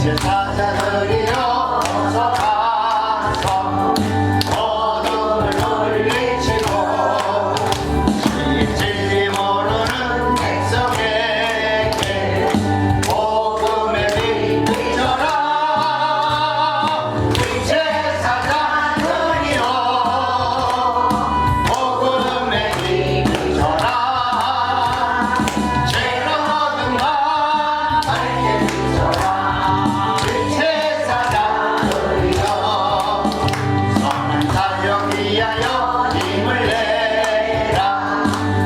제사자들이여 어서 가서 어둠을 물리치고 주의 진리 모르는 백성에게 복음의 빛 비춰라. 우리 제사자들이여 복음의 빛 비춰라. 죄로 얻은 것 밝게 비춰라. 우리 제사자들이여 선한 사역 위하여 힘을 내라.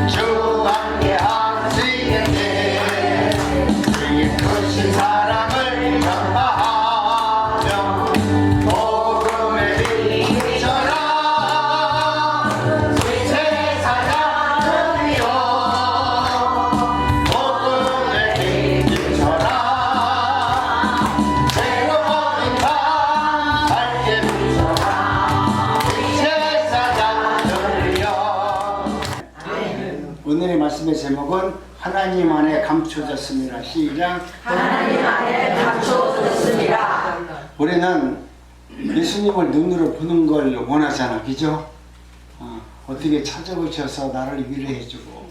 주 함께 할 수 있는데 주의 크신 사랑을 전파하며 복음의 빛 비춰라. 우리 제사자들이여 복음의 빛 비춰라. 죄로 얻은 것 밝게 비춰라. 우리 제사자들이여. 오늘의 말씀의 제목은 하나님 안에 감춰졌습니다. 시작. 하나님 안에 감춰졌습니다. 우리는 예수님을 눈으로 보는 걸 원하잖아, 그죠? 어떻게 찾아오셔서 나를 위로해주고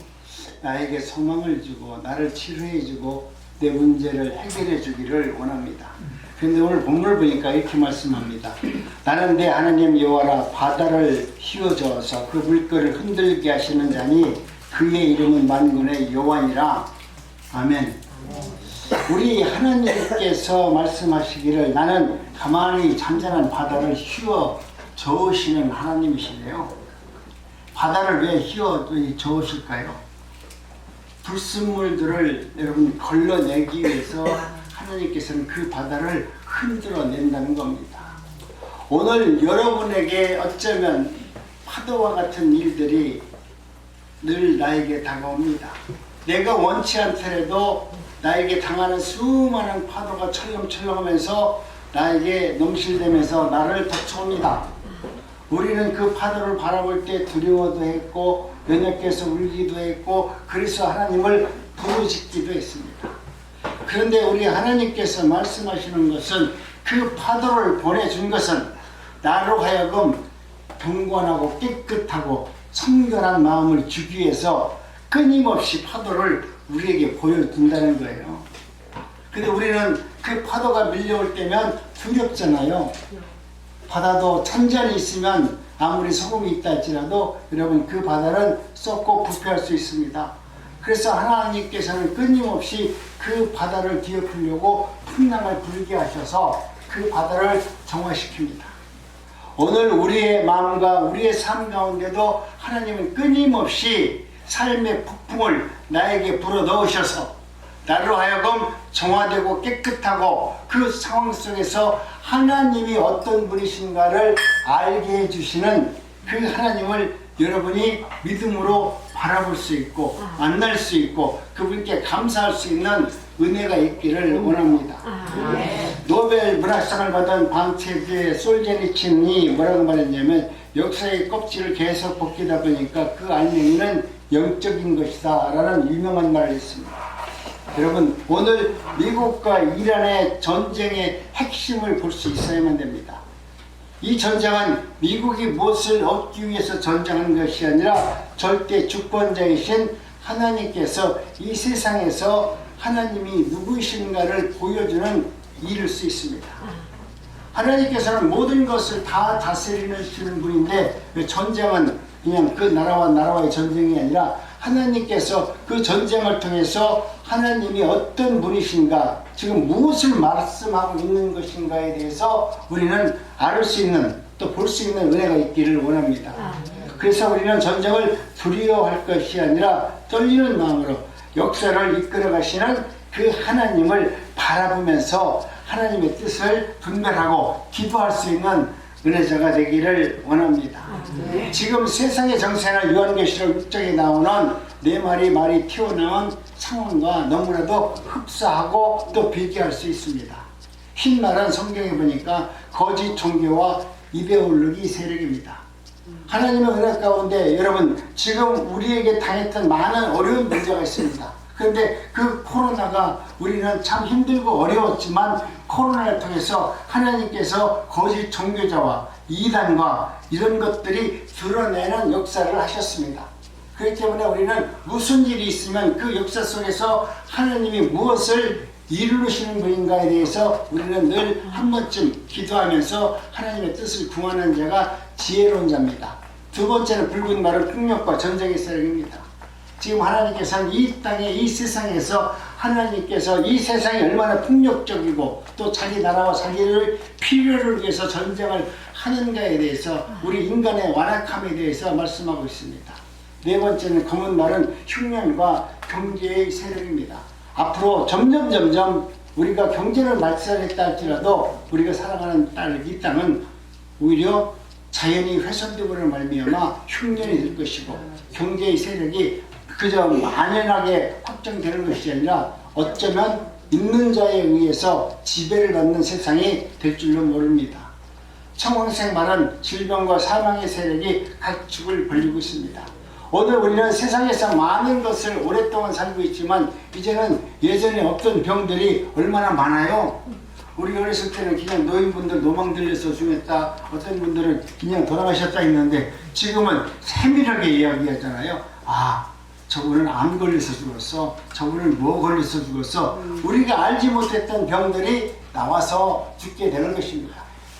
나에게 소망을 주고 나를 치료해주고 내 문제를 해결해주기를 원합니다. 그런데 오늘 본문을 보니까 이렇게 말씀합니다. 나는 내 하나님 여호와라 바다를 휘어저어서 그 물결을 흔들게 하시는 자니 그의 이름은 만군의 여호와니라. 아멘. 우리 하나님께서 말씀하시기를 나는 가만히 잠잠한 바다를 휘어 저으시는 하나님이시네요. 바다를 왜 휘어 저으실까요? 불순물들을 여러분 걸러내기 위해서 하나님께서는 그 바다를 흔들어 낸다는 겁니다. 오늘 여러분에게 어쩌면 파도와 같은 일들이 늘 나에게 다가옵니다. 내가 원치 않더라도 나에게 당하는 수많은 파도가 철렁철렁하면서 나에게 넘실대면서 나를 덮쳐옵니다. 우리는 그 파도를 바라볼 때 두려워도 했고 연약해서 울기도 했고 그래서 하나님을 부르짖기도 했습니다. 그런데 우리 하나님께서 말씀하시는 것은 그 파도를 보내준 것은 나로 하여금 경건하고 깨끗하고 청결한 마음을 주기 위해서 끊임없이 파도를 우리에게 보여준다는 거예요. 근데 우리는 그 파도가 밀려올 때면 두렵잖아요. 바다도 찬전이 있으면 아무리 소금이 있다 할지라도 여러분 그 바다는 썩고 부패할 수 있습니다. 그래서 하나님께서는 끊임없이 그 바다를 뒤엎으려고 풍랑을 불게 하셔서 그 바다를 정화시킵니다. 오늘 우리의 마음과 우리의 삶 가운데도 하나님은 끊임없이 삶의 폭풍을 나에게 불어넣으셔서 나로 하여금 정화되고 깨끗하고 그 상황 속에서 하나님이 어떤 분이신가를 알게 해주시는 그 하나님을 여러분이 믿음으로 바라볼 수 있고 만날 수 있고 그분께 감사할 수 있는 은혜가 있기를 원합니다. 노벨 문학상을 받은 방체제 솔제니친이 뭐라고 말했냐면 역사의 껍질을 계속 벗기다 보니까 그 알맹이는 영적인 것이다 라는 유명한 말을 했습니다. 여러분 오늘 미국과 이란의 전쟁의 핵심을 볼 수 있어야만 됩니다. 이 전쟁은 미국이 무엇을 얻기 위해서 전쟁한 것이 아니라 절대 주권자이신 하나님께서 이 세상에서 하나님이 누구이신가를 보여주는 일일 수 있습니다. 하나님께서는 모든 것을 다 다스리시는 분인데 전쟁은 그냥 그 나라와 나라와의 전쟁이 아니라 하나님께서 그 전쟁을 통해서 하나님이 어떤 분이신가 지금 무엇을 말씀하고 있는 것인가에 대해서 우리는 알 수 있는 또 볼 수 있는 은혜가 있기를 원합니다. 그래서 우리는 전쟁을 두려워할 것이 아니라 떨리는 마음으로 역사를 이끌어 가시는 그 하나님을 바라보면서 하나님의 뜻을 분별하고 기도할 수 있는 은혜자가 되기를 원합니다. 지금 세상의 정세는 요한계시록 6장에 나오는 네 마리 말이 튀어나온 상황과 너무나도 흡사하고 또 비교할 수 있습니다. 흰 말은 성경에 보니까 거짓 종교와 입에 오르기 세력입니다. 하나님의 은혜 가운데 여러분 지금 우리에게 당했던 많은 어려운 문제가 있습니다. 그런데 그 코로나가 우리는 참 힘들고 어려웠지만 코로나를 통해서 하나님께서 거짓 종교자와 이단과 이런 것들이 드러내는 역사를 하셨습니다. 그렇기 때문에 우리는 무슨 일이 있으면 그 역사 속에서 하나님이 무엇을 이루시는 분인가에 대해서 우리는 늘 한 번쯤 기도하면서 하나님의 뜻을 구하는 자가 지혜로운 자입니다. 두 번째는 붉은 말은 폭력과 전쟁의 세력입니다. 지금 하나님께서는 이 땅에 이 세상에서 하나님께서 이 세상이 얼마나 폭력적이고 또 자기 나라와 자기를 필요를 위해서 전쟁을 하는가에 대해서 우리 인간의 완악함에 대해서 말씀하고 있습니다. 네 번째는 검은 말은 흉년과 경제의 세력입니다. 앞으로 점점 우리가 경제를 말살했다 할지라도 우리가 살아가는 이 땅은 오히려 자연이 훼손됨으로 말미암아 흉년이 될 것이고 경제의 세력이 그저 만연하게 확정되는 것이 아니라 어쩌면 있는 자에 의해서 지배를 받는 세상이 될 줄로 모릅니다. 청황색 말은 질병과 사망의 세력이 각축을 벌리고 있습니다. 오늘 우리는 세상에서 많은 것을 오랫동안 살고 있지만 이제는 예전에 없던 병들이 얼마나 많아요. 우리 어렸을 때는 그냥 노인분들 노망 들려서 죽었다, 어떤 분들은 그냥 돌아가셨다 했는데 지금은 세밀하게 이야기하잖아요. 아, 저분은 암 걸려서 죽었어, 저분은 뭐 걸려서 죽었어. 우리가 알지 못했던 병들이 나와서 죽게 되는 것입니다.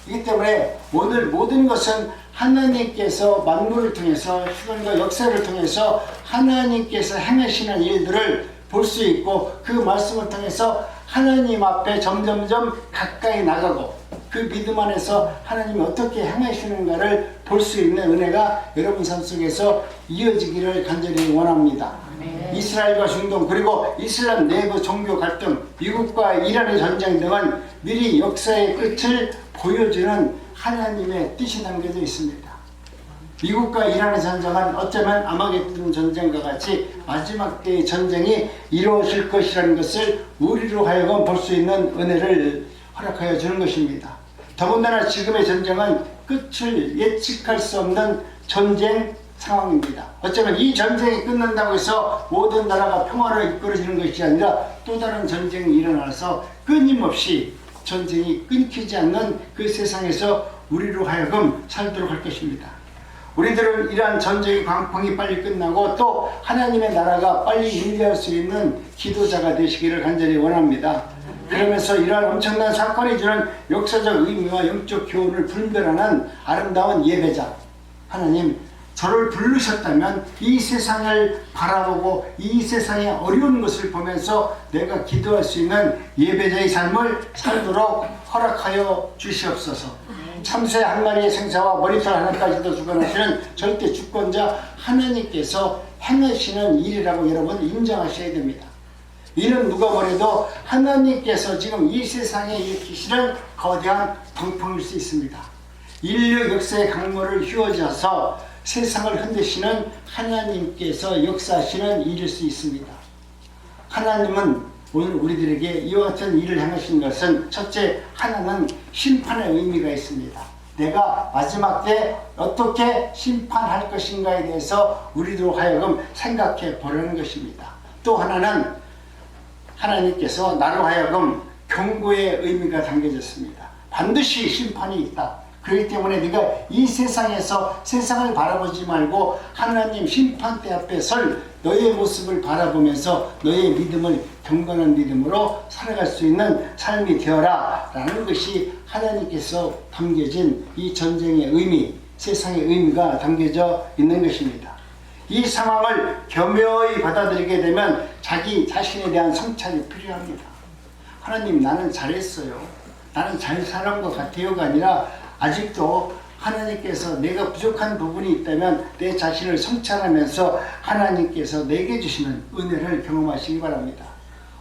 이기 때문에 오늘 모든 것은 하나님께서 만물을 통해서 시간과 역사를 통해서 하나님께서 행하시는 일들을 볼 수 있고 그 말씀을 통해서 하나님 앞에 점점점 가까이 나가고 그 믿음 안에서 하나님이 어떻게 행하시는가를 볼 수 있는 은혜가 여러분 삶 속에서 이어지기를 간절히 원합니다. 이스라엘과 중동 그리고 이슬람 내부 종교 갈등, 미국과 이란의 전쟁 등은 미리 역사의 끝을 보여주는 하나님의 뜻이 담겨져 있습니다. 미국과 이란의 전쟁은 어쩌면 아마겟돈 전쟁과 같이 마지막 때의 전쟁이 이루어질 것이라는 것을 우리로 하여금 볼 수 있는 은혜를 허락하여 주는 것입니다. 더군다나 지금의 전쟁은 끝을 예측할 수 없는 전쟁 상황입니다. 어쩌면 이 전쟁이 끝난다고 해서 모든 나라가 평화로 이끌어지는 것이 아니라 또 다른 전쟁이 일어나서 끊임없이 전쟁이 끊기지 않는 그 세상에서 우리로 하여금 살도록 할 것입니다. 우리들은 이러한 전쟁의 광풍이 빨리 끝나고 또 하나님의 나라가 빨리 임재할 수 있는 기도자가 되시기를 간절히 원합니다. 그러면서 이러한 엄청난 사건이 주는 역사적 의미와 영적 교훈을 분별하는 아름다운 예배자, 하나님 저를 부르셨다면 이 세상을 바라보고 이 세상의 어려운 것을 보면서 내가 기도할 수 있는 예배자의 삶을 살도록 허락하여 주시옵소서. 참새 한 마리의 생사와 머리털 하나까지도 주관하시는 절대 주권자 하나님께서 행하시는 일이라고 여러분 인정하셔야 됩니다. 이는 누가 뭐래도 하나님께서 지금 이 세상에 일으키시는 거대한 광풍일 수 있습니다. 인류 역사의 강물을 휘어져서 세상을 흔드시는 하나님께서 역사하시는 일일 수 있습니다. 하나님은 오늘 우리들에게 이와 같은 일을 행하신 것은 첫째, 하나는 심판의 의미가 있습니다. 내가 마지막 때 어떻게 심판할 것인가에 대해서 우리로 하여금 생각해 보려는 것입니다. 또 하나는 하나님께서 나로 하여금 경고의 의미가 담겨졌습니다. 반드시 심판이 있다. 그렇기 때문에 네가 이 세상에서 세상을 바라보지 말고 하나님 심판대 앞에 설 너의 모습을 바라보면서 너의 믿음을 경건한 믿음으로 살아갈 수 있는 삶이 되어라 라는 것이 하나님께서 담겨진 이 전쟁의 의미, 세상의 의미가 담겨져 있는 것입니다. 이 상황을 겸허히 받아들이게 되면 자기 자신에 대한 성찰이 필요합니다. 하나님 나는 잘했어요, 나는 잘 살아온 것 같아요가 아니라 아직도 하나님께서 내가 부족한 부분이 있다면 내 자신을 성찰하면서 하나님께서 내게 주시는 은혜를 경험하시기 바랍니다.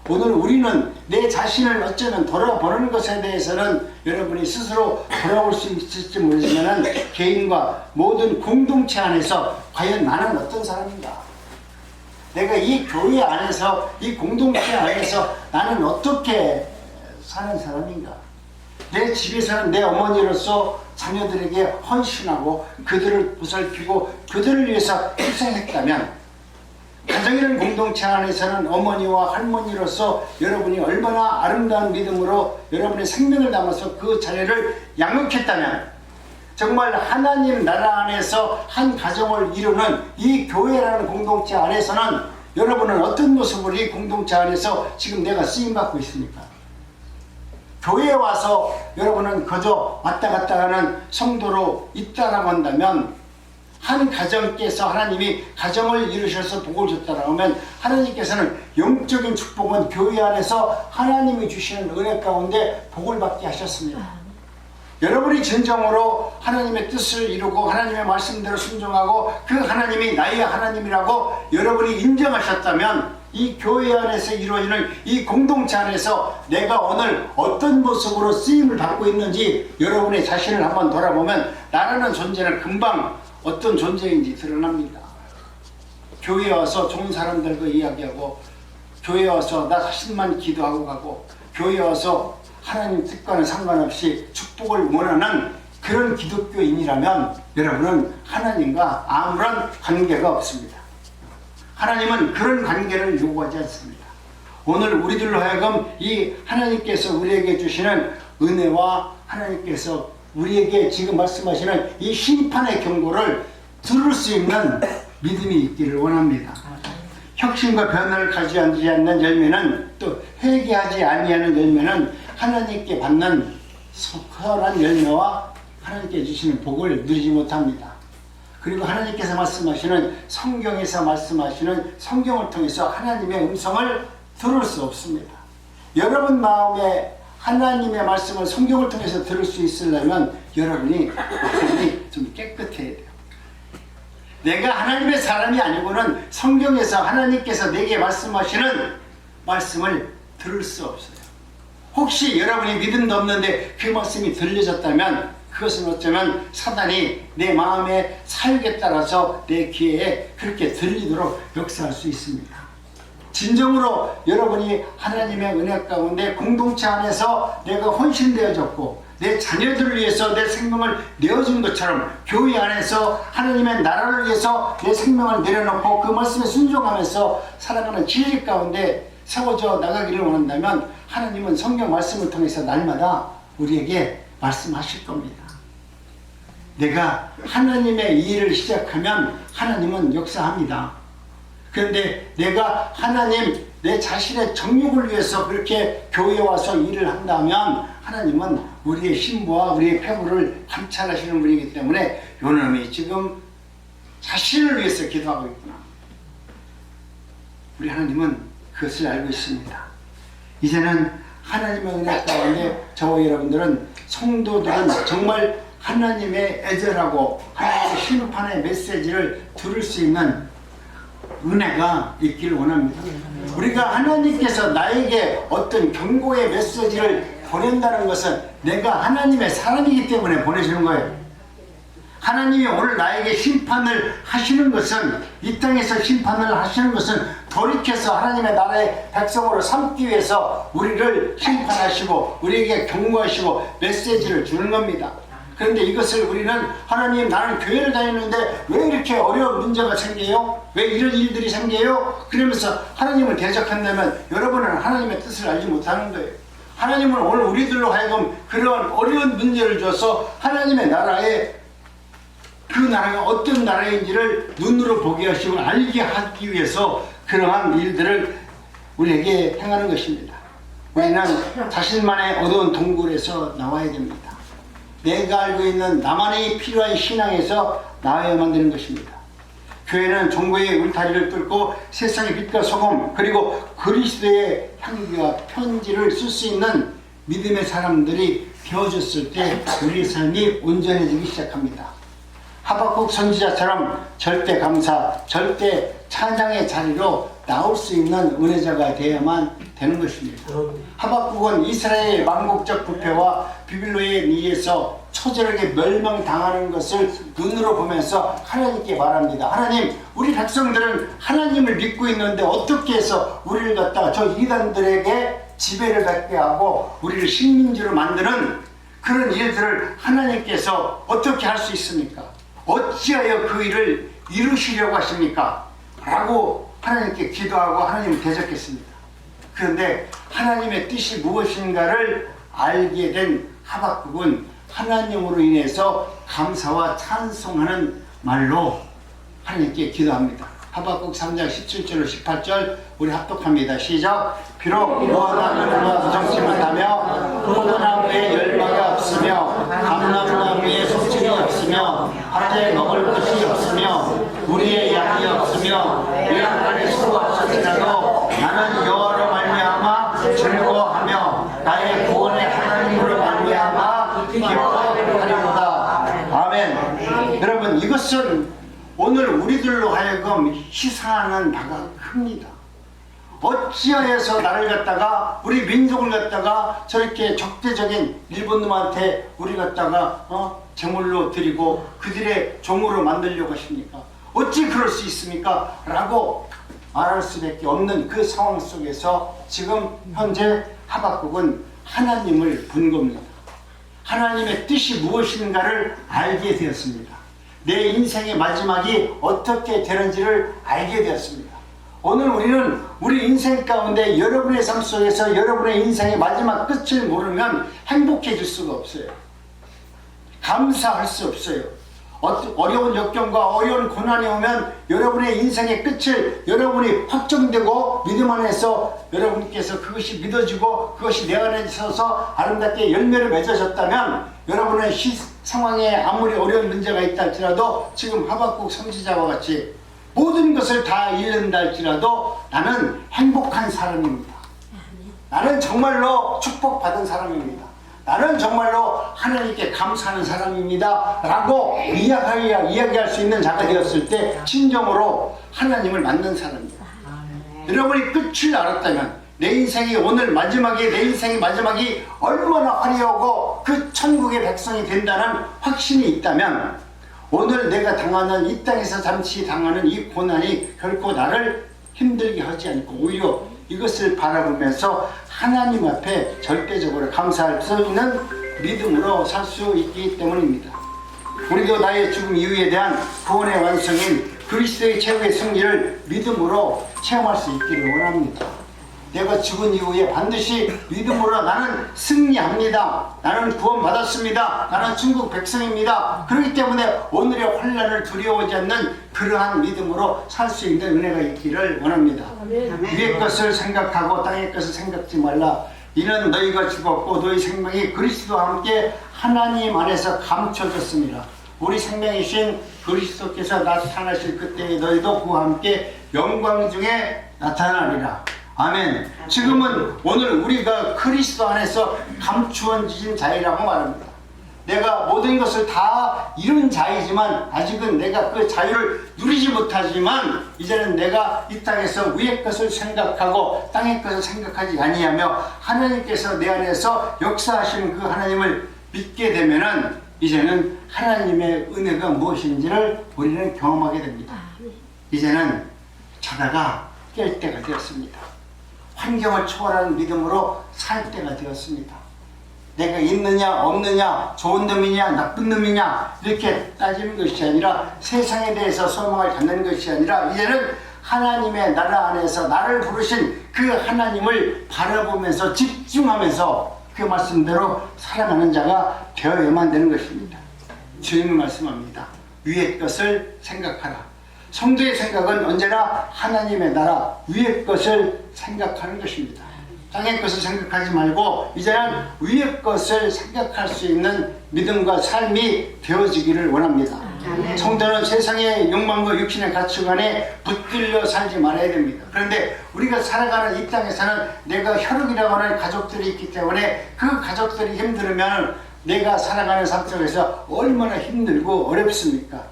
오늘 우리는 내 자신을 어쩌면 돌아보는 것에 대해서는 여러분이 스스로 돌아볼 수 있을지 모르지만 개인과 모든 공동체 안에서 과연 나는 어떤 사람인가? 내가 이 교회 안에서 이 공동체 안에서 나는 어떻게 사는 사람인가? 내 집에서는 내 어머니로서 자녀들에게 헌신하고 그들을 보살피고 그들을 위해서 희생했다면 가정이라는 공동체 안에서는 어머니와 할머니로서 여러분이 얼마나 아름다운 믿음으로 여러분의 생명을 담아서 그 자녀를 양육했다면, 정말 하나님 나라 안에서 한 가정을 이루는 이 교회라는 공동체 안에서는 여러분은 어떤 모습으로 이 공동체 안에서 지금 내가 쓰임받고 있습니까? 교회에 와서 여러분은 그저 왔다 갔다 하는 성도로 있다라고 한다면, 한 가정께서 하나님이 가정을 이루셔서 복을 줬다라고 하면, 하나님께서는 영적인 축복은 교회 안에서 하나님이 주시는 은혜 가운데 복을 받게 하셨습니다. 여러분이 진정으로 하나님의 뜻을 이루고 하나님의 말씀대로 순종하고 그 하나님이 나의 하나님이라고 여러분이 인정하셨다면, 이 교회 안에서 이루어지는 이 공동체 안에서 내가 오늘 어떤 모습으로 쓰임을 받고 있는지 여러분의 자신을 한번 돌아보면 나라는 존재는 금방 어떤 존재인지 드러납니다. 교회에 와서 좋은 사람들과 이야기하고, 교회에 와서 나 자신만 기도하고 가고, 교회에 와서 하나님 뜻과는 상관없이 축복을 원하는 그런 기독교인이라면 여러분은 하나님과 아무런 관계가 없습니다. 하나님은 그런 관계를 요구하지 않습니다. 오늘 우리들로 하여금 이 하나님께서 우리에게 주시는 은혜와 하나님께서 우리에게 지금 말씀하시는 이 심판의 경고를 들을 수 있는 믿음이 있기를 원합니다. 혁신과 변화를 가져오지 않는 열매는, 또 회개하지 아니하는 열매는 하나님께 받는 선한 열매와 하나님께 주시는 복을 누리지 못합니다. 그리고 하나님께서 말씀하시는, 성경에서 말씀하시는 성경을 통해서 하나님의 음성을 들을 수 없습니다. 여러분 마음에 하나님의 말씀을 성경을 통해서 들을 수 있으려면 여러분이 마음이 좀 깨끗해야 돼요. 내가 하나님의 사람이 아니고는 성경에서 하나님께서 내게 말씀하시는 말씀을 들을 수 없어요. 혹시 여러분이 믿음도 없는데 그 말씀이 들려졌다면 그것은 어쩌면 사단이 내 마음의 사역에 따라서 내 귀에 그렇게 들리도록 역사할 수 있습니다. 진정으로 여러분이 하나님의 은혜 가운데 공동체 안에서 내가 헌신되어졌고 내 자녀들을 위해서 내 생명을 내어준 것처럼 교회 안에서 하나님의 나라를 위해서 내 생명을 내려놓고 그 말씀에 순종하면서 살아가는 진리 가운데 세워져 나가기를 원한다면 하나님은 성경 말씀을 통해서 날마다 우리에게 말씀하실 겁니다. 내가 하나님의 일을 시작하면 하나님은 역사합니다. 그런데 내가 하나님 내 자신의 정욕을 위해서 그렇게 교회에 와서 일을 한다면 하나님은 우리의 신부와 우리의 폐부를 감찰하시는 분이기 때문에 요놈이 지금 자신을 위해서 기도하고 있구나. 우리 하나님은 그것을 알고 있습니다. 이제는 하나님의 은혜 가운데 저와 여러분들은, 성도들은 정말 하나님의 애절하고 하나님의 심판의 메시지를 들을 수 있는 은혜가 있기를 원합니다. 우리가 하나님께서 나에게 어떤 경고의 메시지를 보낸다는 것은 내가 하나님의 사람이기 때문에 보내시는 거예요. 하나님이 오늘 나에게 심판을 하시는 것은, 이 땅에서 심판을 하시는 것은 돌이켜서 하나님의 나라의 백성으로 삼기 위해서 우리를 심판하시고 우리에게 경고하시고 메시지를 주는 겁니다. 그런데 이것을 우리는, 하나님 나는 교회를 다니는데 왜 이렇게 어려운 문제가 생겨요? 왜 이런 일들이 생겨요? 그러면서 하나님을 대적한다면 여러분은 하나님의 뜻을 알지 못하는 거예요. 하나님은 오늘 우리들로 하여금 그러한 어려운 문제를 줘서 하나님의 나라에, 그 나라가 어떤 나라인지를 눈으로 보게 하시고 알게 하기 위해서 그러한 일들을 우리에게 행하는 것입니다. 우리는 자신만의 어두운 동굴에서 나와야 됩니다. 내가 알고 있는 나만이 필요한 신앙에서 나와야만 되는 것입니다. 교회는 종교의 울타리를 뚫고 세상의 빛과 소금, 그리고 그리스도의 향기와 편지를 쓸 수 있는 믿음의 사람들이 되어졌을 때 우리의 삶이 온전해지기 시작합니다. 하박국 선지자처럼 절대 감사, 절대 찬양의 자리로 나올 수 있는 은혜자가 되어야만 되는 것입니다. 하박국은 이스라엘 망국적 부패와 바빌론에 의해서 초절하게 멸망당하는 것을 눈으로 보면서 하나님께 말합니다. 하나님, 우리 백성들은 하나님을 믿고 있는데 어떻게 해서 우리를 갖다가 저 이단들에게 지배를 받게 하고 우리를 식민지로 만드는 그런 일들을 하나님께서 어떻게 할 수 있습니까? 어찌하여 그 일을 이루시려고 하십니까? 라고 하나님께 기도하고 하나님을 대적했습니다. 그런데 하나님의 뜻이 무엇인가를 알게 된 하박국은 하나님으로 인해서 감사와 찬송하는 말로 하나님께 기도합니다. 하박국 3장 17절로 18절 우리 합독합니다. 시작. 비록 무화과나무가 부정침한다며 포도나무에 열매가 없으며 감람나무에 속증이 없으며 하루에 먹을 것이 없으며 우리의 양이 없으며 요양간에 수가 없을지라도 나는 여호와로 말미암아 즐거워하며 나의 구원의 하나님으로 말미암아 기뻐하리로다. 아멘. 여러분, 이것은 오늘 우리들로 하여금 희사하는 바가 큽니다. 어찌하여서 나를 갖다가 우리 민족을 갖다가 저렇게 적대적인 일본 놈한테 우리 갖다가 제물로 드리고 그들의 종으로 만들려고 하십니까? 어찌 그럴 수 있습니까? 라고 말할 수밖에 없는 그 상황 속에서 지금 현재 하박국은 하나님을 본 겁니다. 하나님의 뜻이 무엇인가를 알게 되었습니다. 내 인생의 마지막이 어떻게 되는지를 알게 되었습니다. 오늘 우리는 우리 인생 가운데 여러분의 삶 속에서 여러분의 인생의 마지막 끝을 모르면 행복해질 수가 없어요. 감사할 수 없어요. 어려운 역경과 어려운 고난이 오면 여러분의 인생의 끝을 여러분이 확정되고 믿음 안에서 여러분께서 그것이 믿어지고 그것이 내 안에 있어서 아름답게 열매를 맺어졌다면 여러분의 상황에 아무리 어려운 문제가 있다 할지라도 지금 하박국 선지자와 같이 모든 것을 다 잃는다 할지라도 나는 행복한 사람입니다. 나는 정말로 축복받은 사람입니다. 나는 정말로 하나님께 감사하는 사람입니다 라고 이야기할 수 있는 자가 되었을 때 진정으로 하나님을 만난 사람입니다. 여러분이 끝을 알았다면 내 인생이 오늘 마지막에 내 인생의 마지막이 얼마나 화려하고 그 천국의 백성이 된다는 확신이 있다면 오늘 내가 당하는 이 땅에서 잠시 당하는 이 고난이 결코 나를 힘들게 하지 않고 오히려 이것을 바라보면서 하나님 앞에 절대적으로 감사할 수 있는 믿음으로 살 수 있기 때문입니다. 우리도 나의 죽음 이후에 대한 구원의 완성인 그리스도의 최후의 승리를 믿음으로 체험할 수 있기를 원합니다. 내가 죽은 이후에 반드시 믿음으로 나는 승리합니다. 나는 구원받았습니다. 나는 천국 백성입니다. 그렇기 때문에 오늘의 환난을 두려워하지 않는 그러한 믿음으로 살 수 있는 은혜가 있기를 원합니다. 위의 것을 생각하고 땅의 것을 생각지 말라. 이는 너희가 죽었고 너희 생명이 그리스도와 함께 하나님 안에서 감춰졌습니다. 우리 생명이신 그리스도께서 나타나실 그때에 너희도 그와 함께 영광 중에 나타나리라. 아멘. 지금은 오늘 우리가 그리스도 안에서 감추어진 자이라고 말합니다. 내가 모든 것을 다 이룬 자이지만 아직은 내가 그 자유를 누리지 못하지만 이제는 내가 이 땅에서 위의 것을 생각하고 땅의 것을 생각하지 아니하며 하나님께서 내 안에서 역사하시는 그 하나님을 믿게 되면은 이제는 하나님의 은혜가 무엇인지를 우리는 경험하게 됩니다. 이제는 자다가 깰 때가 되었습니다. 환경을 초월하는 믿음으로 살 때가 되었습니다. 내가 있느냐 없느냐 좋은 놈이냐 나쁜 놈이냐 이렇게 따지는 것이 아니라 세상에 대해서 소망을 갖는 것이 아니라 이제는 하나님의 나라 안에서 나를 부르신 그 하나님을 바라보면서 집중하면서 그 말씀대로 살아가는 자가 되어야만 되는 것입니다. 주님은 말씀합니다. 위의 것을 생각하라. 성도의 생각은 언제나 하나님의 나라 위의 것을 생각하는 것입니다. 땅의 것을 생각하지 말고 이제는 위의 것을 생각할 수 있는 믿음과 삶이 되어지기를 원합니다. 성도는 세상의 욕망과 육신의 가치관에 붙들려 살지 말아야 됩니다. 그런데 우리가 살아가는 이 땅에서는 내가 혈육이라고 하는 가족들이 있기 때문에 그 가족들이 힘들으면 내가 살아가는 삶 속에서 얼마나 힘들고 어렵습니까?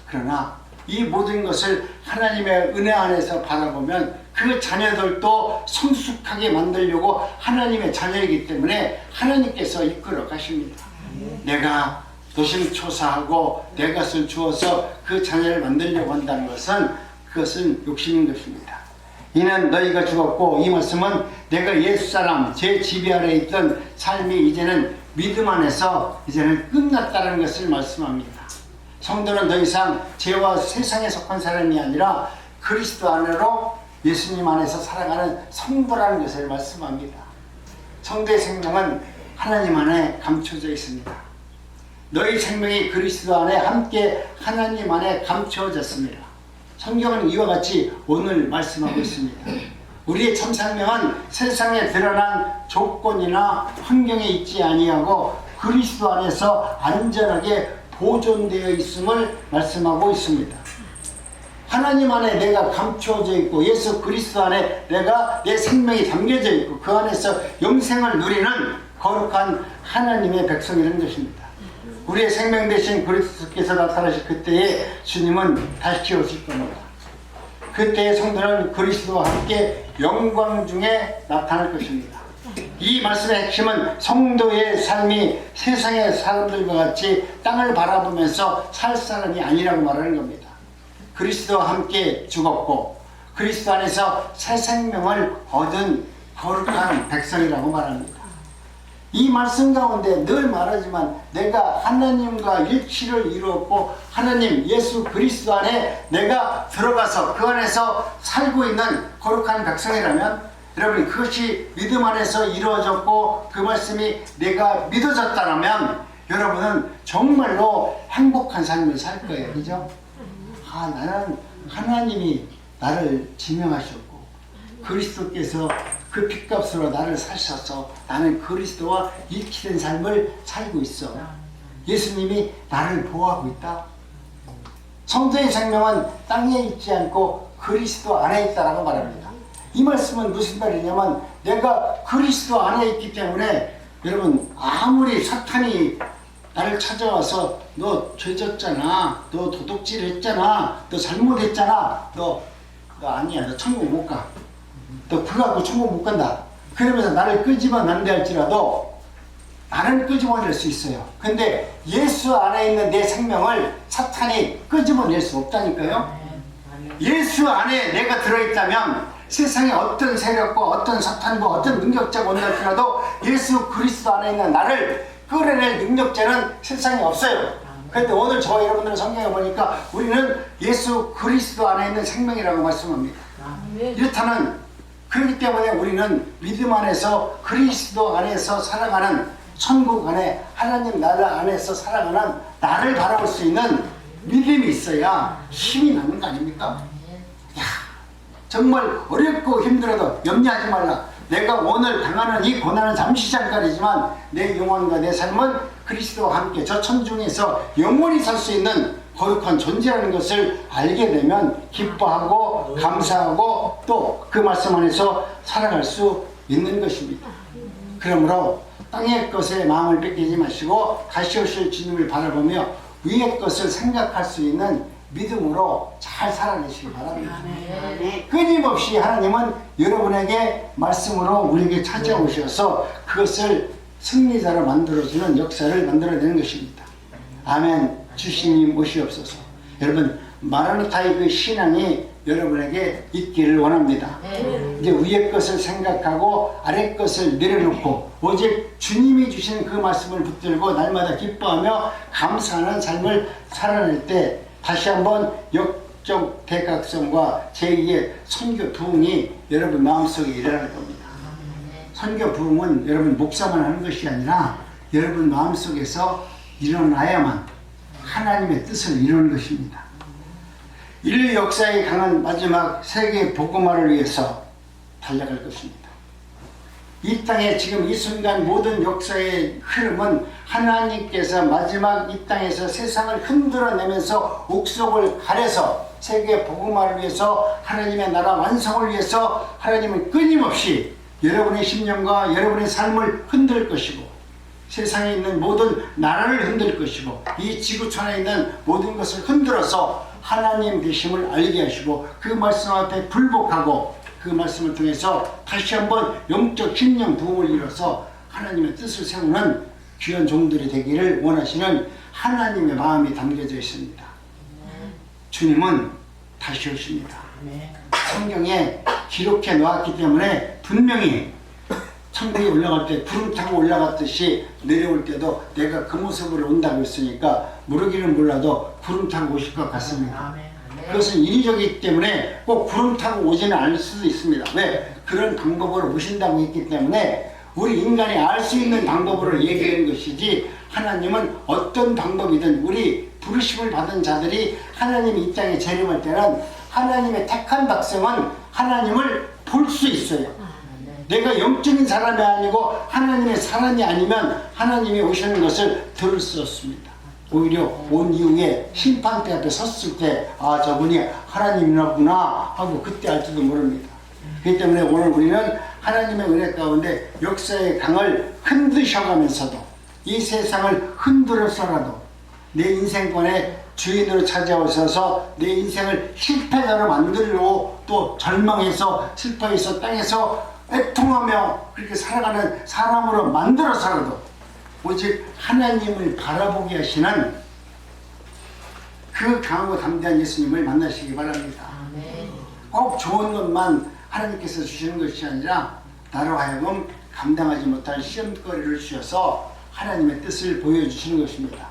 그러나 이 모든 것을 하나님의 은혜 안에서 바라보면 그 자녀들도 성숙하게 만들려고 하나님의 자녀이기 때문에 하나님께서 이끌어 가십니다. 내가 노심초사하고 내 것을 주어서 그 자녀를 만들려고 한다는 것은 그것은 욕심인 것입니다. 이는 너희가 죽었고 이 말씀은 내가 옛사람 제 지배 아래 있던 삶이 이제는 믿음 안에서 이제는 끝났다는 것을 말씀합니다. 성도는 더 이상 죄와 세상에 속한 사람이 아니라 그리스도 안으로 예수님 안에서 살아가는 성도라는 것을 말씀합니다. 성도의 생명은 하나님 안에 감춰져 있습니다. 너희 생명이 그리스도 안에 함께 하나님 안에 감추어졌습니다. 성경은 이와 같이 오늘 말씀하고 있습니다. 우리의 참 생명은 세상에 드러난 조건이나 환경에 있지 아니하고 그리스도 안에서 안전하게 보존되어 있음을 말씀하고 있습니다. 하나님 안에 내가 감추어져 있고 예수 그리스도 안에 내 생명이 담겨져 있고 그 안에서 영생을 누리는 거룩한 하나님의 백성이라는 것입니다. 우리의 생명 대신 그리스도께서 나타나실 그때에 주님은 다시 오실 겁니다. 그때의 성도는 그리스도와 함께 영광 중에 나타날 것입니다. 이 말씀의 핵심은 성도의 삶이 세상의 사람들과 같이 땅을 바라보면서 살 사람이 아니라고 말하는 겁니다. 그리스도와 함께 죽었고 그리스도 안에서 새 생명을 얻은 거룩한 백성이라고 말합니다. 이 말씀 가운데 늘 말하지만 내가 하나님과 일치를 이루었고 하나님 예수 그리스도 안에 내가 들어가서 그 안에서 살고 있는 거룩한 백성이라면 여러분 그것이 믿음 안에서 이루어졌고 그 말씀이 내가 믿어졌다면 여러분은 정말로 행복한 삶을 살 거예요. 그죠? 나는 하나님이 나를 지명하셨고 그리스도께서 그 핏값으로 나를 사셔서 나는 그리스도와 일치된 삶을 살고 있어. 예수님이 나를 보호하고 있다. 성도의 생명은 땅에 있지 않고 그리스도 안에 있다라고 말합니다. 이 말씀은 무슨 말이냐면 내가 그리스도 안에 있기 때문에 여러분 아무리 사탄이 나를 찾아와서 너 죄졌잖아, 너 도둑질 했잖아, 너 잘못했잖아, 너 아니야, 너 천국 못 가, 너 그거 갖고 천국 못 간다 그러면서 나를 끄집어낸다 할지라도 나는 끄집어낼 수 있어요. 근데 예수 안에 있는 내 생명을 사탄이 끄집어낼 수 없다니까요. 예수 안에 내가 들어있다면 세상에 어떤 세력과 어떤 사탄과 어떤 능력자가 온다 할지라도 예수 그리스도 안에 있는 나를 끌어낼 능력자는 세상에 없어요. 그런데 오늘 저와 여러분들은 성경에 보니까 우리는 예수 그리스도 안에 있는 생명이라고 말씀합니다. 이렇다면 그렇기 때문에 우리는 믿음 안에서 그리스도 안에서 살아가는 천국 안에 하나님 나라 안에서 살아가는 나를 바라볼 수 있는 믿음이 있어야 힘이 나는 거 아닙니까? 야, 정말 어렵고 힘들어도 염려하지 말라. 내가 오늘 당하는 이 고난은 잠시 잠깐이지만 내 영혼과 내 삶은 그리스도와 함께 저 천중에서 영원히 살 수 있는 거룩한 존재라는 것을 알게 되면 기뻐하고 감사하고 또 그 말씀 안에서 살아갈 수 있는 것입니다. 그러므로 땅의 것에 마음을 뺏기지 마시고 다시 오실 주님을 바라보며 위의 것을 생각할 수 있는 믿음으로 잘 살아내시기 바랍니다. 끊임없이 하나님은 여러분에게 말씀으로 우리에게 찾아오셔서 그것을 승리자로 만들어주는 역사를 만들어내는 것입니다. 아멘. 주시님 오시옵소서. 여러분 마라나타의 그 신앙이 여러분에게 있기를 원합니다. 이제 위의 것을 생각하고 아래 것을 내려놓고 오직 주님이 주신 그 말씀을 붙들고 날마다 기뻐하며 감사하는 삶을 살아낼 때 다시 한번 역적 대각성과 제2의 선교 부흥이 여러분 마음속에 일어날 겁니다. 선교 부흥은 여러분 목사만 하는 것이 아니라 여러분 마음속에서 일어나야만 하나님의 뜻을 이루는 것입니다. 인류 역사에 강한 마지막 세계 복음화를 위해서 달려갈 것입니다. 이 땅에 지금 이 순간 모든 역사의 흐름은 하나님께서 마지막 이 땅에서 세상을 흔들어내면서 옥석을 가려서 세계 복음화를 위해서 하나님의 나라 완성을 위해서 하나님은 끊임없이 여러분의 심령과 여러분의 삶을 흔들 것이고 세상에 있는 모든 나라를 흔들 것이고 이 지구촌에 있는 모든 것을 흔들어서 하나님 되심을 알게 하시고 그 말씀 앞에 불복하고 그 말씀을 통해서 다시 한번 영적 심령 부흥을 이뤄서 하나님의 뜻을 세우는 귀한 종들이 되기를 원하시는 하나님의 마음이 담겨져 있습니다. 주님은 다시 오십니다. 성경에 기록해 놓았기 때문에 분명히 천국에 올라갈 때 구름 타고 올라갔듯이 내려올 때도 내가 그 모습으로 온다고 했으니까 모르기는 몰라도 구름 타고 오실 것 같습니다. 그것은 인위적이기 때문에 꼭 구름 타고 오지는 않을 수도 있습니다. 왜? 그런 방법으로 오신다고 했기 때문에 우리 인간이 알 수 있는 방법으로 얘기하는 것이지, 하나님은 어떤 방법이든 우리 부르심을 받은 자들이 하나님이 이 땅에 재림할 때는 하나님의 택한 백성은 하나님을 볼 수 있어요. 내가 영적인 사람이 아니고 하나님의 사람이 아니면 하나님이 오시는 것을 들을 수 없습니다. 오히려 온 이후에 심판대 앞에 섰을 때, 아, 저분이 하나님이구나 하고 그때 알지도 모릅니다. 그렇기 때문에 오늘 우리는 하나님의 은혜 가운데 역사의 강을 흔드셔가면서도 이 세상을 흔들어서라도 내 인생권의 주인으로 찾아오셔서 내 인생을 실패자로 만들고 또 절망해서 슬퍼해서 땅에서 애통하며 그렇게 살아가는 사람으로 만들어서라도 오직 하나님을 바라보게 하시는 그 강하고 담대한 예수님을 만나시기 바랍니다. 꼭 좋은 것만 하나님께서 주시는 것이 아니라 나로 하여금 감당하지 못할 시험거리를 주셔서 하나님의 뜻을 보여주시는 것입니다.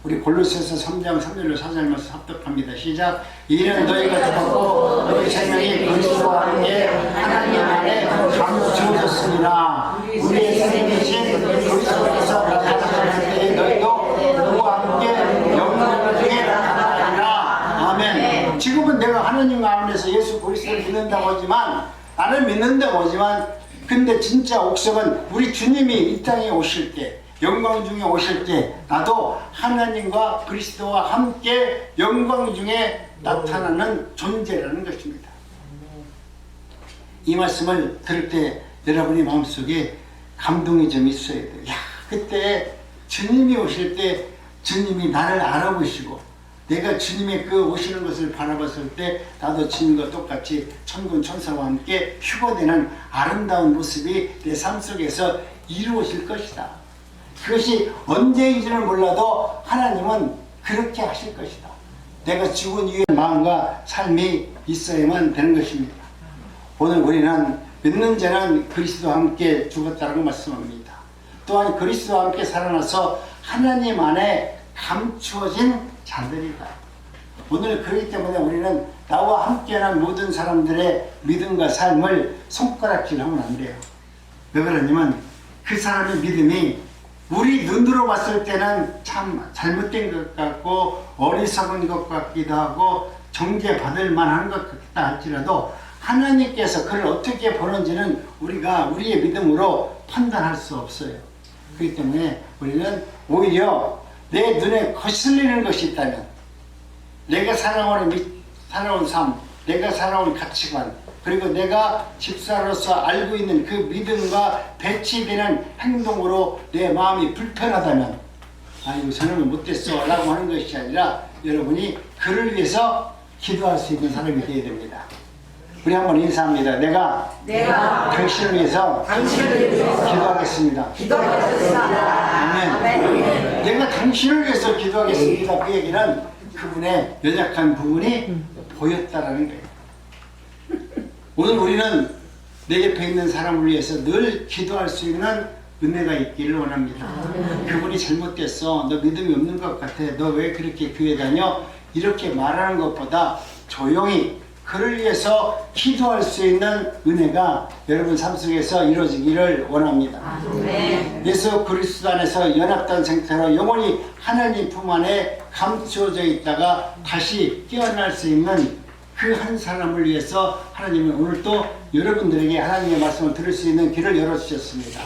우리 골로새서 3장 3절로 4절 말씀 합독합니다. 시작. 이는 너희가 죽었고 너희 생명이 그리스도와 함께 하나님 안에 감추어졌습니다. 우리의 생명이신 그리스도께서 나타나실 때에 너희도 그와 함께 영광 중에 나타나리라. 아멘. 지금은 내가 하나님 안에서 예수 그리스도를 믿는다고 하지만, 나는 믿는다고 하지만, 근데 진짜 옥석은 우리 주님이 이 땅에 오실 때, 영광 중에 오실 때 나도 하나님과 그리스도와 함께 영광 중에 나타나는 존재라는 것입니다. 이 말씀을 들을 때 여러분이 마음속에 감동이 좀 있어야 돼요. 야, 그때 주님이 오실 때 주님이 나를 알아보시고 내가 주님의 그 오시는 것을 바라봤을 때 나도 주님과 똑같이 천군 천사와 함께 휴거되는 아름다운 모습이 내 삶 속에서 이루어질 것이다. 그것이 언제인지는 몰라도 하나님은 그렇게 하실 것이다. 내가 죽은 이후의 마음과 삶이 있어야만 되는 것입니다. 오늘 우리는 믿는 자는 그리스도와 함께 죽었다고 말씀합니다. 또한 그리스도와 함께 살아나서 하나님 안에 감추어진 자들이다. 오늘 그렇기 때문에 우리는 나와 함께하는 모든 사람들의 믿음과 삶을 손가락질하면 안 돼요. 왜 그러냐면 그 사람의 믿음이 우리 눈으로 봤을 때는 참 잘못된 것 같고 어리석은 것 같기도 하고 정죄받을 만한 것 같다 할지라도 하나님께서 그를 어떻게 보는지는 우리가 우리의 믿음으로 판단할 수 없어요. 그렇기 때문에 우리는 오히려 내 눈에 거슬리는 것이 있다면, 내가 살아온 삶, 내가 살아온 가치관, 그리고 내가 집사로서 알고 있는 그 믿음과 배치되는 행동으로 내 마음이 불편하다면, 아이고 저놈은 못됐어 라고 하는 것이 아니라 여러분이 그를 위해서 기도할 수 있는 사람이 되어야 됩니다. 우리 한번 인사합니다. 내가 당신을 위해서 기도하겠습니다. 아멘. 내가 당신을 위해서 기도하겠습니다. 그 얘기는 그분의 연약한 부분이 보였다라는 거예요. 오늘 우리는 내 옆에 있는 사람을 위해서 늘 기도할 수 있는 은혜가 있기를 원합니다. 그분이 잘못됐어, 너 믿음이 없는 것 같아, 너 왜 그렇게 교회 다녀, 이렇게 말하는 것보다 조용히 그를 위해서 기도할 수 있는 은혜가 여러분 삶 속에서 이루어지기를 원합니다. 예수 그리스도 안에서 연합된 상태로 영원히 하나님 품 안에 감추어져 있다가 다시 깨어날 수 있는 그 한 사람을 위해서 하나님은 오늘 또 여러분들에게 하나님의 말씀을 들을 수 있는 길을 열어주셨습니다.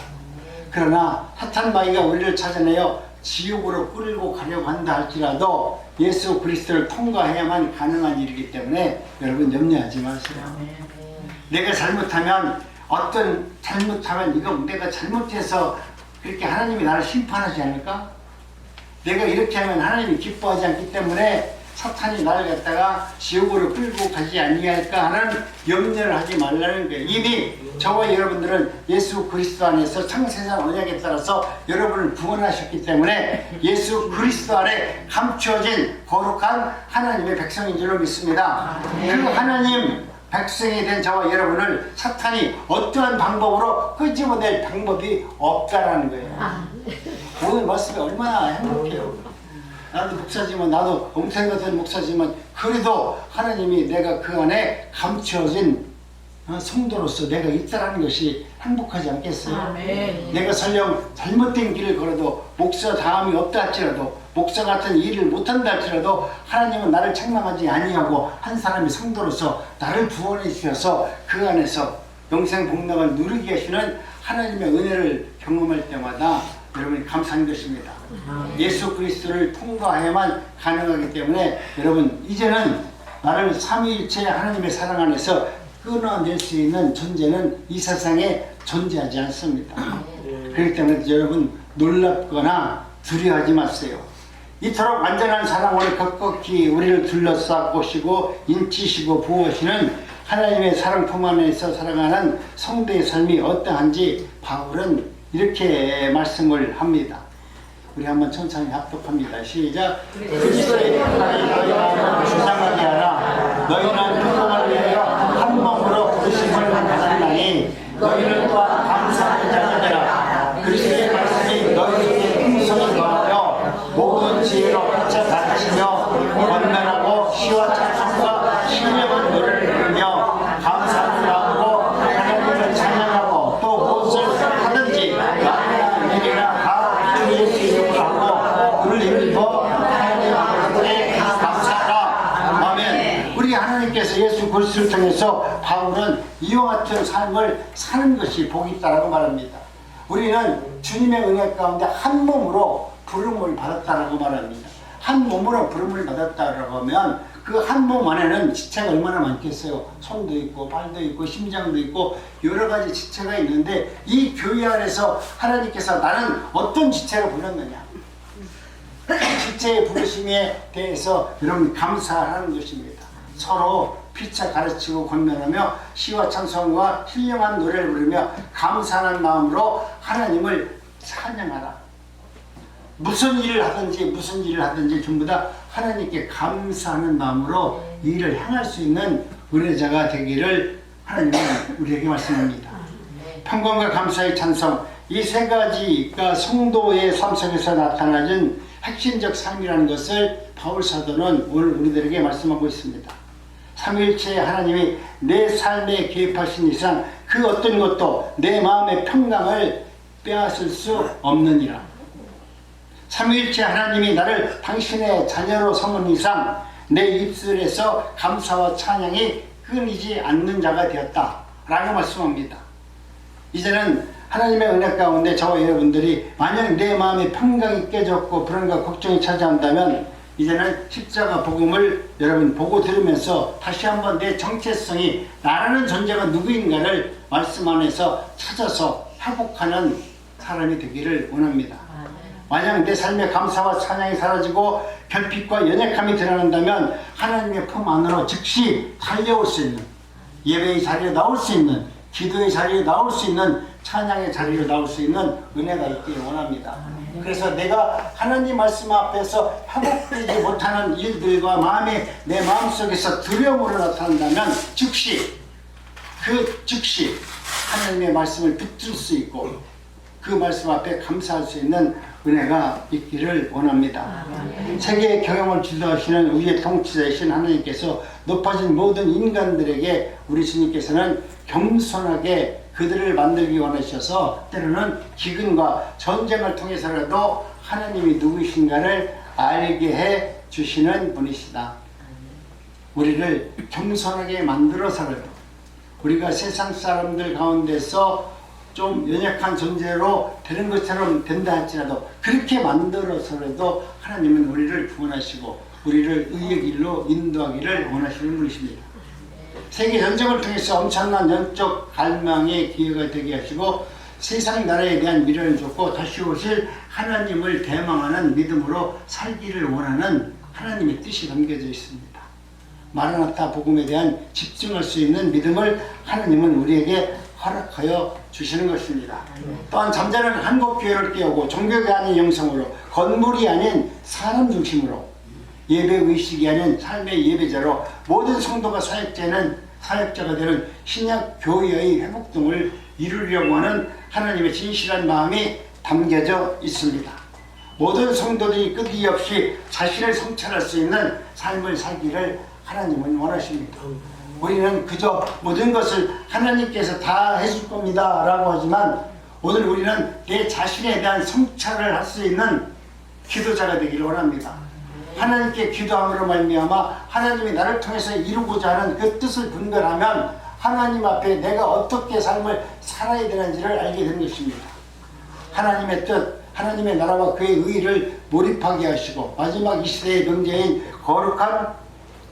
그러나 사탄 마귀가 우리를 찾아내어 지옥으로 끌고 가려고 한다 할지라도 예수 그리스도를 통과해야만 가능한 일이기 때문에 여러분 염려하지 마세요. 내가 잘못하면 이거 내가 잘못해서 그렇게 하나님이 나를 심판하지 않을까? 내가 이렇게 하면 하나님이 기뻐하지 않기 때문에 사탄이 나를 갖다가 지옥으로 끌고 가지 아니할까 하는 염려를 하지 말라는 거예요. 이미 저와 여러분들은 예수 그리스도 안에서 창세전 언약에 따라서 여러분을 구원하셨기 때문에 예수 그리스도 안에 감추어진 거룩한 하나님의 백성인 줄로 믿습니다. 그 하나님 백성이 된 저와 여러분을 사탄이 어떠한 방법으로 끄집어낼 방법이 없다라는 거예요. 오늘 말씀이 얼마나 행복해요. 나도 목사지만, 나도 엉터리 같은 목사지만, 그래도 하나님이 내가 그 안에 감추어진 성도로서 내가 있다라는 것이 행복하지 않겠어요? 아멘. 내가 설령 잘못된 길을 걸어도 목사 다음이 없다 할지라도, 목사 같은 일을 못한다 할지라도 하나님은 나를 책망하지 아니하고 한 사람의 성도로서 나를 구원해 주셔서 그 안에서 영생 복락을 누리게 하시는 하나님의 은혜를 경험할 때마다 여러분이 감사한 것입니다. 예수 그리스도를 통과해야만 가능하기 때문에 여러분, 이제는 나를 삼위일체 하나님의 사랑 안에서 끊어낼 수 있는 존재는 이 세상에 존재하지 않습니다. 그렇기 때문에 여러분, 놀랍거나 두려워하지 마세요. 이토록 완전한 사랑으로 격곡히 우리를 둘러싸고시고 인치시고 부어시는 하나님의 사랑 품 안에서 살아가는 성도의 삶이 어떠한지 바울은 이렇게 말씀을 합니다. 우리 한번 천천히 합독합니다. 시작. 그리스도의 평강이 너희 마음을 주장하게 하라. 너희는 평강을 위하여 한 몸으로 부르심을 받았나니 너희는 또한 감사하는 자가 되라. 그리스도의 말씀이 너희에게 풍성히 거하여 모든 지혜로 가르쳐 가르치며 권면하고 시와 찬송과 신령한 노래를 부르며 감사하는 마음으로 하나님을 찬양하고 또 무엇을 하든지 말이나 일이나 다 주 예수 이름으로 하고 그를 힘입어 하나님 앞에 감사하라. 아멘. 우리 하나님께서 예수 그리스도를 통해서 바울은 이와 같은 삶을 사는 것이 복이 있다라고 말합니다. 우리는 주님의 은혜 가운데 한 몸으로 부름을 받았다라고 말합니다. 한 몸으로 부름을 받았다라고 하면 그 한 몸 안에는 지체가 얼마나 많겠어요. 손도 있고 발도 있고 심장도 있고 여러 가지 지체가 있는데, 이 교회 안에서 하나님께서 나는 어떤 지체를 불렀느냐, 지체의 부르심에 대해서 여러분 감사하는 것입니다. 서로 피차 가르치고 권면하며 시와 찬송과 신령한 노래를 부르며 감사하는 마음으로 하나님을 찬양하라. 무슨 일을 하든지 전부 다 하나님께 감사하는 마음으로 일을 행할 수 있는 은혜자가 되기를 하나님은 우리에게 말씀합니다. 평강과 감사의 찬송, 이 세 가지가 성도의 삶 속에서 나타나는 핵심적 삶이라는 것을 바울 사도는 오늘 우리들에게 말씀하고 있습니다. 삼위일체 하나님이 내 삶에 개입하신 이상 그 어떤 것도 내 마음의 평강을 빼앗을 수 없느니라. 삼위일체 하나님이 나를 당신의 자녀로 삼은 이상 내 입술에서 감사와 찬양이 끊이지 않는 자가 되었다 라고 말씀합니다. 이제는 하나님의 은혜 가운데 저와 여러분들이 만약 내 마음에 평강이 깨졌고 불안과 걱정이 차지한다면 이제는 십자가 복음을 여러분 보고 들으면서 다시 한번 내 정체성이 나라는 존재가 누구인가를 말씀 안에서 찾아서 회복하는 사람이 되기를 원합니다. 만약 내 삶의 감사와 찬양이 사라지고 결핍과 연약함이 드러난다면 하나님의 품 안으로 즉시 달려올 수 있는, 예배의 자리에 나올 수 있는, 기도의 자리에 나올 수 있는, 찬양의 자리에 나올 수 있는 은혜가 있기를 원합니다. 그래서 내가 하나님 말씀 앞에서 회복되지 못하는 일들과 내 마음속에서 두려움으로 나타난다면 즉시 하나님의 말씀을 붙들 수 있고 그 말씀 앞에 감사할 수 있는 은혜가 있기를 원합니다. 세계의 경영을 주도하시는 우리의 통치자이신 하나님께서 높아진 모든 인간들에게 우리 주님께서는 겸손하게 그들을 만들기 원하셔서 때로는 기근과 전쟁을 통해서라도 하나님이 누구이신가를 알게 해 주시는 분이시다. 우리를 겸손하게 만들어서라도 우리가 세상 사람들 가운데서 좀 연약한 존재로 되는 것처럼 된다 할지라도 그렇게 만들어서라도 하나님은 우리를 구원하시고 우리를 의의 길로 인도하기를 원하시는 분이십니다. 세계 전쟁을 통해서 엄청난 영적 갈망의 기회가 되게 하시고 세상 나라에 대한 미련을 줬고 다시 오실 하나님을 대망하는 믿음으로 살기를 원하는 하나님의 뜻이 담겨져 있습니다. 마라나타 복음에 대한 집중할 수 있는 믿음을 하나님은 우리에게 허락하여 주시는 것입니다. 또한 잠자는 한국교회를 깨우고 종교가 아닌 영성으로, 건물이 아닌 사람 중심으로, 예배의식이 아닌 삶의 예배자로 모든 성도가 사역자가 되는 신약 교회의 회복 등을 이루려고 하는 하나님의 진실한 마음이 담겨져 있습니다. 모든 성도들이 끝이 없이 자신을 성찰할 수 있는 삶을 살기를 하나님은 원하십니다. 우리는 그저 모든 것을 하나님께서 다 해줄 겁니다 라고 하지만 오늘 우리는 내 자신에 대한 성찰을 할 수 있는 기도자가 되기를 원합니다. 하나님께 기도함으로 말미암아 하나님이 나를 통해서 이루고자 하는 그 뜻을 분별하면 하나님 앞에 내가 어떻게 삶을 살아야 되는지를 알게 되는 것입니다. 하나님의 뜻, 하나님의 나라와 그의 의를 몰입하게 하시고 마지막 이 시대의 명제인 거룩한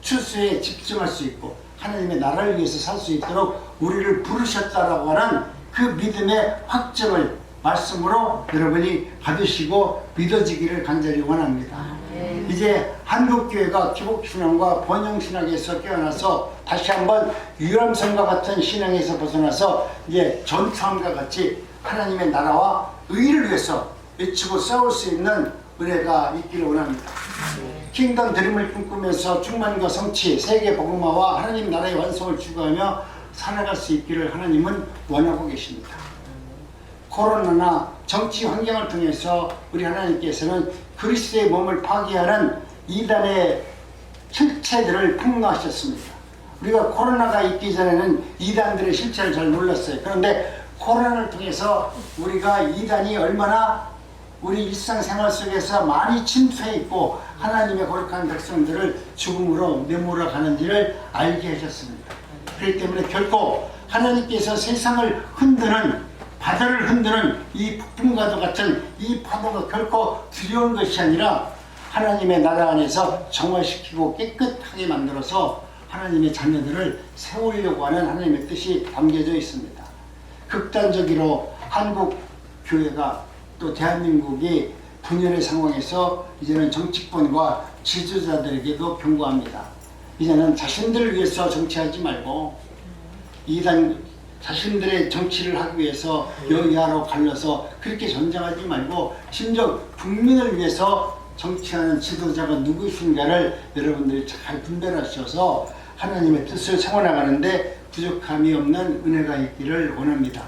추수에 집중할 수 있고 하나님의 나라를 위해서 살 수 있도록 우리를 부르셨다라고 하는 그 믿음의 확증을 말씀으로 여러분이 받으시고 믿어지기를 간절히 원합니다. 이제 한국교회가 기복신앙과 번영신학에서 깨어나서 다시 한번 유람선과 같은 신앙에서 벗어나서 이제 전투함과 같이 하나님의 나라와 의를 위해서 외치고 싸울 수 있는 은혜가 있기를 원합니다. 킹덤 드림을 꿈꾸면서 충만과 성취, 세계 복음화와 하나님 나라의 완성을 추구하며 살아갈 수 있기를 하나님은 원하고 계십니다. 코로나나 정치 환경을 통해서 우리 하나님께서는 그리스도의 몸을 파괴하는 이단의 실체들을 폭로하셨습니다. 우리가 코로나가 있기 전에는 이단들의 실체를 잘 몰랐어요. 그런데 코로나를 통해서 우리가 이단이 얼마나 우리 일상생활 속에서 많이 침투해 있고 하나님의 거룩한 백성들을 죽음으로 내몰아 가는지를 알게 하셨습니다. 그렇기 때문에 결코 하나님께서 세상을 흔드는 바다를 흔드는 이 폭풍과도 같은 이 파도가 결코 두려운 것이 아니라 하나님의 나라 안에서 정화시키고 깨끗하게 만들어서 하나님의 자녀들을 세우려고 하는 하나님의 뜻이 담겨져 있습니다. 극단적으로 한국 교회가 또 대한민국이 분열의 상황에서 이제는 정치권과 지도자들에게도 경고합니다. 이제는 자신들을 위해서 정치하지 말고 이단 자신들의 정치를 하기 위해서 여야로 갈라서 그렇게 전쟁하지 말고 심지어 국민을 위해서 정치하는 지도자가 누구신가를 여러분들이 잘 분별하셔서 하나님의 뜻을 세워나가는데 부족함이 없는 은혜가 있기를 원합니다.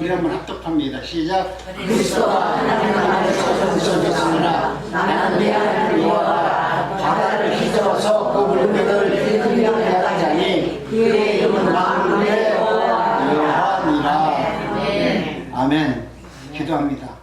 우리 한번 합독합니다. 시작. 그리스도가 하나님 안에서 부서졌으나 나는 내 하나님을 위하여 바다를 휘저어서 그 물들을 들이키려 하자니 그의 이름은 만군의 여호와니라. 아멘. 기도합니다.